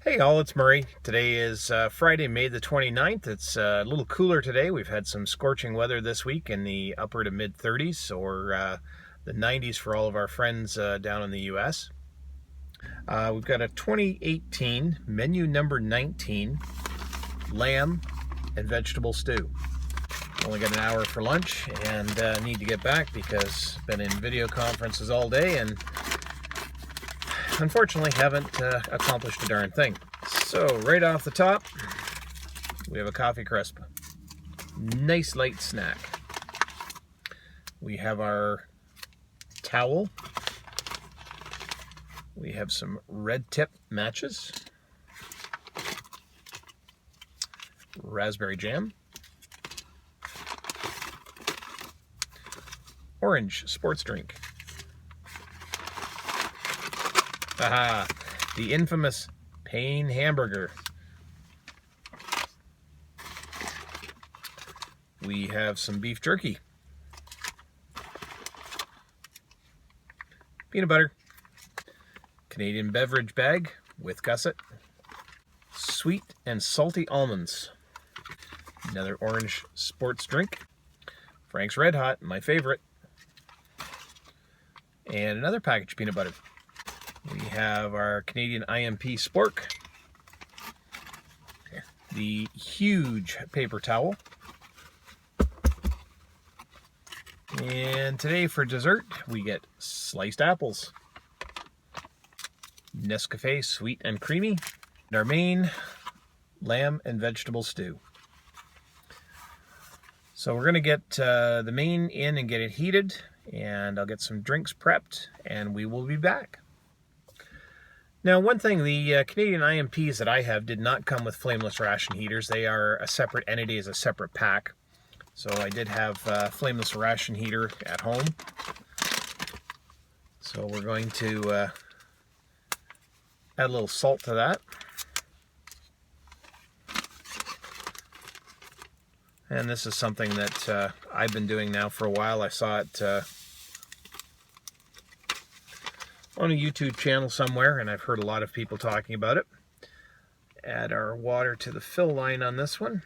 Hey all, it's Murray. Today is Friday, May the 29th. It's a little cooler today. We've had some scorching weather this week in the upper to mid 30s or the 90s for all of our friends down in the US. We've got a 2018 menu number 19 lamb and vegetable stew. Only got an hour for lunch and need to get back because I've been in video conferences all day and unfortunately haven't accomplished a darn thing. So right off the top, we have a coffee crisp. Nice light snack. We have our towel. We have some red tip matches. Raspberry jam. Orange sports drink. Aha, the infamous Pain hamburger. We have some beef jerky. Peanut butter. Canadian beverage bag with gusset. Sweet and salty almonds. Another orange sports drink. Frank's Red Hot, my favorite. And another package of peanut butter. We have our Canadian IMP spork, the huge paper towel, and today for dessert we get sliced apples, Nescafe sweet and creamy, and our main lamb and vegetable stew. So we're going to get the main in and get it heated, and I'll get some drinks prepped, and we will be back. Now, one thing, the Canadian IMPs that I have did not come with flameless ration heaters. They are a separate entity as a separate pack. So I did have a flameless ration heater at home. So we're going to add a little salt to that. And this is something that I've been doing now for a while. I saw it on a YouTube channel somewhere, and I've heard a lot of people talking about it. Add our water to the fill line on this one.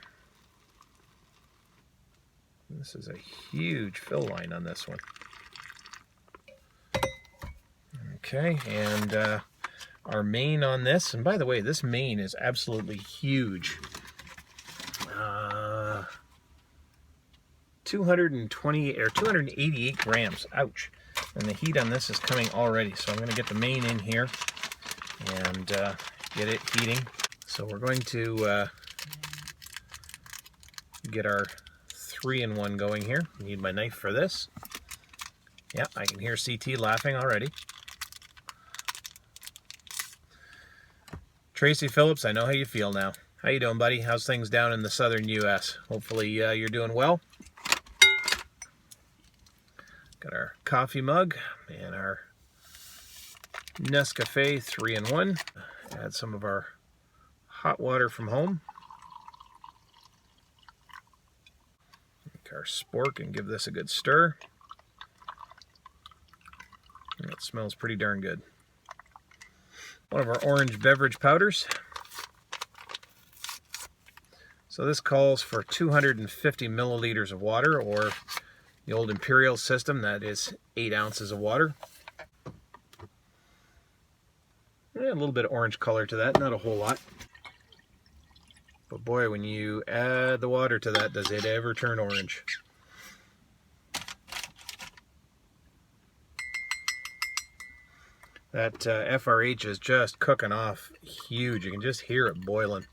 This is a huge fill line on this one. Okay, and our main on this, and by the way, this main is absolutely huge. 220 or 288 grams. Ouch. And the heat on this is coming already, so I'm going to get the main in here and get it heating. So we're going to get our 3-in-1 going here. I need my knife for this. Yeah, I can hear CT laughing already. Tracy Phillips, I know how you feel now. How you doing, buddy? How's things down in the southern U.S.? Hopefully you're doing well. Got our coffee mug and our Nescafe 3-in-1. Add some of our hot water from home. Make our spork and give this a good stir. It smells pretty darn good. One of our orange beverage powders. So this calls for 250 milliliters of water, or the old Imperial system, that is 8 ounces of water. A little bit of orange color to that, not a whole lot. But boy, when you add the water to that, does it ever turn orange. That FRH is just cooking off huge. You can just hear it boiling.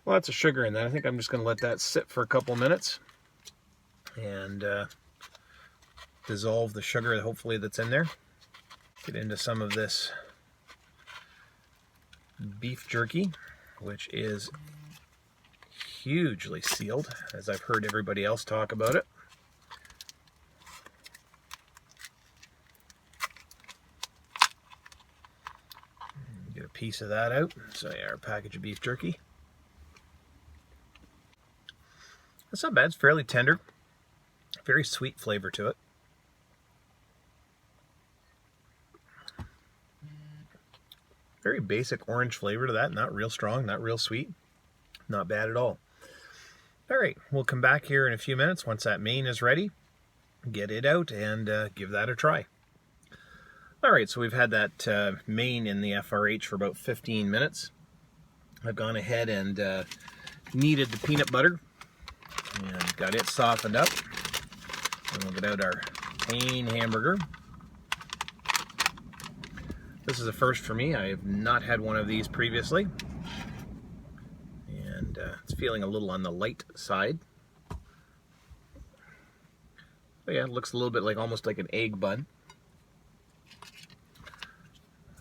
Lots of sugar in that. I think I'm just going to let that sit for a couple minutes and dissolve the sugar, hopefully, that's in there. Get into some of this beef jerky, which is hugely sealed, as I've heard everybody else talk about it. Get a piece of that out. So yeah, our package of beef jerky. It's not bad, it's fairly tender. Very sweet flavor to it. Very basic orange flavor to that. Not real strong, not real sweet. Not bad at all. All right, we'll come back here in a few minutes once that main is ready. Get it out and give that a try. All right, so we've had that main in the FRH for about 15 minutes. I've gone ahead and kneaded the peanut butter and got it softened up. And we'll get out our plain hamburger. This is a first for me. I have not had one of these previously. And it's feeling a little on the light side. But yeah, it looks a little bit like almost like an egg bun.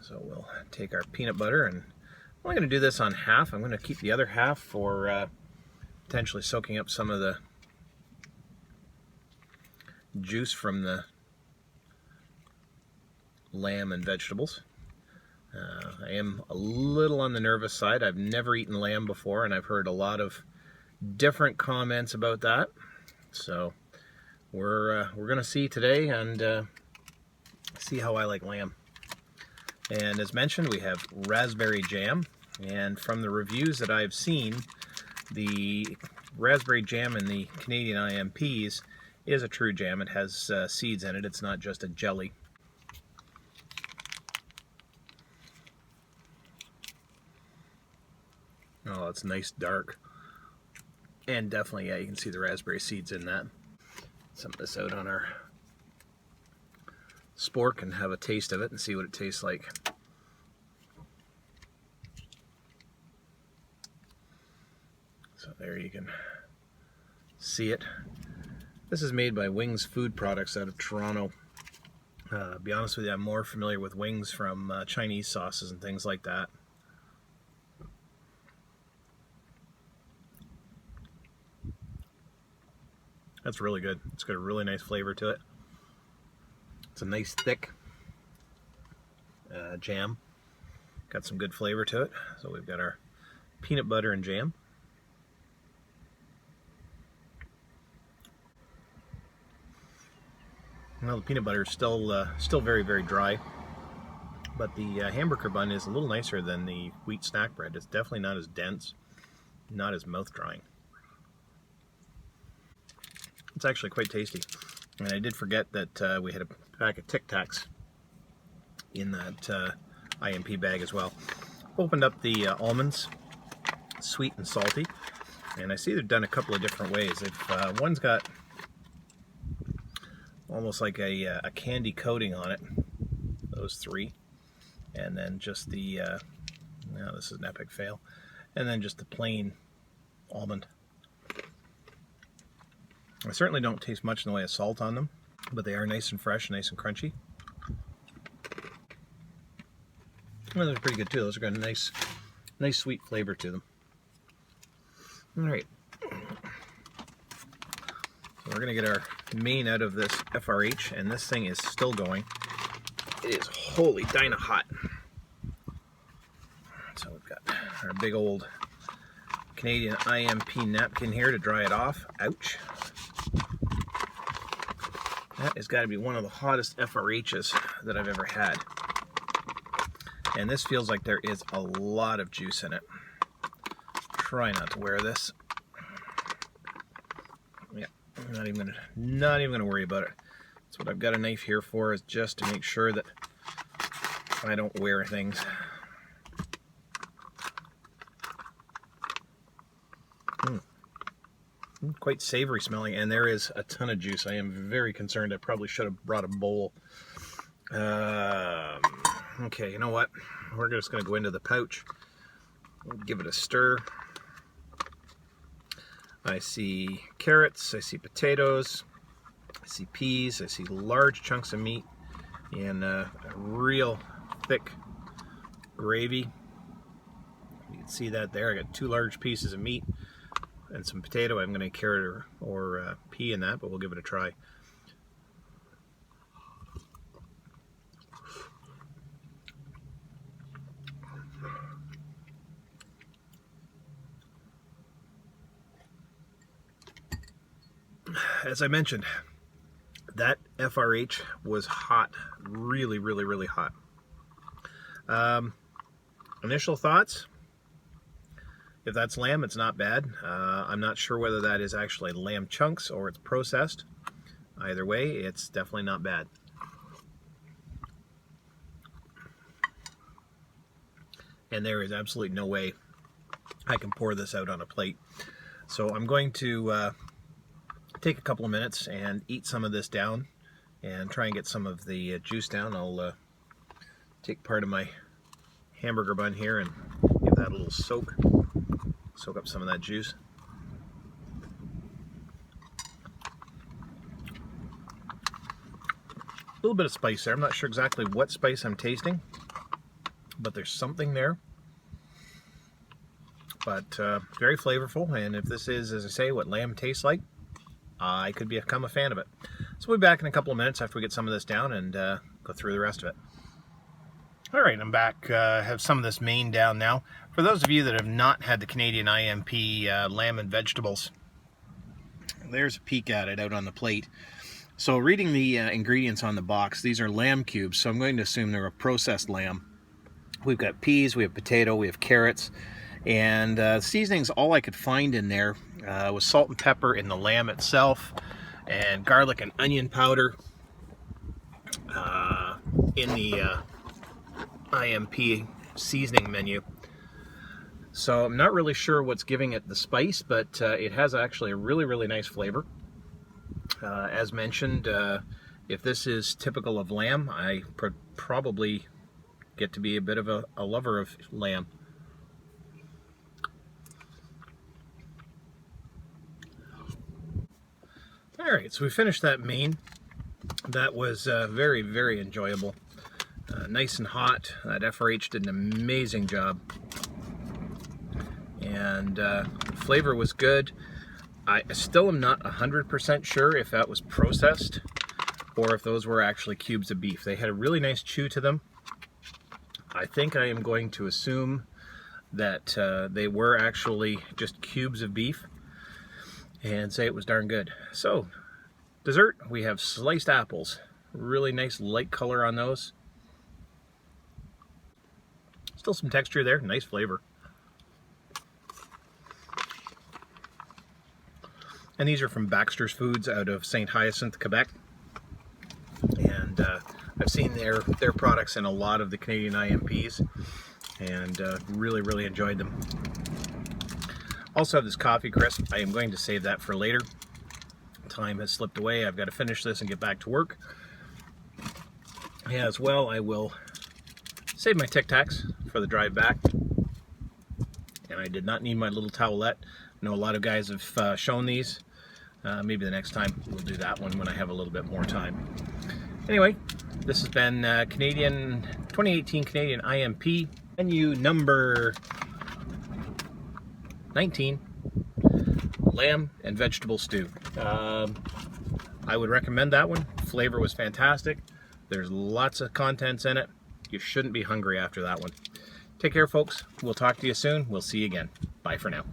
So we'll take our peanut butter, and I'm going to do this on half. I'm going to keep the other half for potentially soaking up some of the juice from the lamb and vegetables. I am a little on the nervous side. I've never eaten lamb before, and I've heard a lot of different comments about that. So we're going to see today and see how I like lamb. And as mentioned, we have raspberry jam, and from the reviews that I've seen, the raspberry jam in the Canadian IMPs is a true jam. It has seeds in it. It's not just a jelly. Oh, it's nice dark. And definitely, yeah, you can see the raspberry seeds in that. Some of this out on our spork and have a taste of it and see what it tastes like. So there you can see it. This is made by Wings Food Products out of Toronto. To be honest with you, I'm more familiar with Wings from Chinese sauces and things like that. That's really good. It's got a really nice flavor to it. It's a nice thick jam. Got some good flavor to it. So we've got our peanut butter and jam. Well, the peanut butter is still very, very dry, but the hamburger bun is a little nicer than the wheat snack bread. It's definitely not as dense, not as mouth-drying. It's actually quite tasty. And I did forget that we had a pack of Tic Tacs in that IMP bag as well. Opened up the almonds, sweet and salty, and I see they've done a couple of different ways. One's got almost like a candy coating on it, those three, and then just the, no, this is an epic fail, and then just the plain almond. I certainly don't taste much in the way of salt on them, but they are nice and fresh, nice and crunchy. Well, they're pretty good too. Those are got a nice sweet flavor to them. All right. So we're gonna get our main out of this FRH, and this thing is still going. It is holy dyna hot. So we've got our big old Canadian IMP napkin here to dry it off. Ouch. That has got to be one of the hottest FRHs that I've ever had. And this feels like there is a lot of juice in it. Try not to wear this. Yeah, I'm not even gonna worry about it. That's what I've got a knife here for, is just to make sure that I don't wear things. Quite savory smelling, and there is a ton of juice. I am very concerned. I probably should have brought a bowl. Okay, you know what? We're just going to go into the pouch. Give it a stir. I see carrots, I see potatoes, I see peas, I see large chunks of meat, and a real thick gravy. You can see that there. I got 2 large pieces of meat and some potato. I'm going to carrot or pea in that, but we'll give it a try. As I mentioned, That FRH was hot, really, really, really hot. Initial thoughts, if that's lamb, it's not bad. I'm not sure whether that is actually lamb chunks or it's processed. Either way, it's definitely not bad. And there is absolutely no way I can pour this out on a plate. So I'm going to take a couple of minutes and eat some of this down and try and get some of the juice down. I'll take part of my hamburger bun here and give that a little soak up some of that juice. A little bit of spice there. I'm not sure exactly what spice I'm tasting, but there's something there. But very flavorful, and if this is, as I say, what lamb tastes like, I could become a fan of it. So we'll be back in a couple of minutes after we get some of this down and go through the rest of it. All right, I'm back. Have some of this main down now. For those of you that have not had the Canadian IMP lamb and vegetables, there's a peek at it out on the plate. So reading the ingredients on the box, these are lamb cubes, so I'm going to assume they're a processed lamb. We've got peas, we have potato, we have carrots, and seasonings, all I could find in there was salt and pepper in the lamb itself, and garlic and onion powder in the IMP seasoning menu. So I'm not really sure what's giving it the spice, but it has actually a really, really nice flavor. As mentioned, if this is typical of lamb, I probably get to be a bit of a lover of lamb. Alright, so we finished that main. That was very, very enjoyable. Nice and hot. That FRH did an amazing job. And the flavor was good. I still am not 100% sure if that was processed or if those were actually cubes of beef. They had a really nice chew to them. I think I am going to assume that they were actually just cubes of beef and say it was darn good. So, dessert, we have sliced apples. Really nice light color on those. Still some texture there, nice flavor. And these are from Baxter's Foods out of St. Hyacinthe, Quebec. And I've seen their products in a lot of the Canadian IMPs and really, really enjoyed them. Also have this coffee crisp. I am going to save that for later. Time has slipped away. I've got to finish this and get back to work. As well, I will save my Tic Tacs for the drive back. And I did not need my little towelette. I know a lot of guys have shown these. Maybe the next time we'll do that one when I have a little bit more time. Anyway, this has been 2018 Canadian IMP menu number 19, lamb and vegetable stew. I would recommend that one. Flavor was fantastic. There's lots of contents in it. You shouldn't be hungry after that one. Take care, folks. We'll talk to you soon. We'll see you again. Bye for now.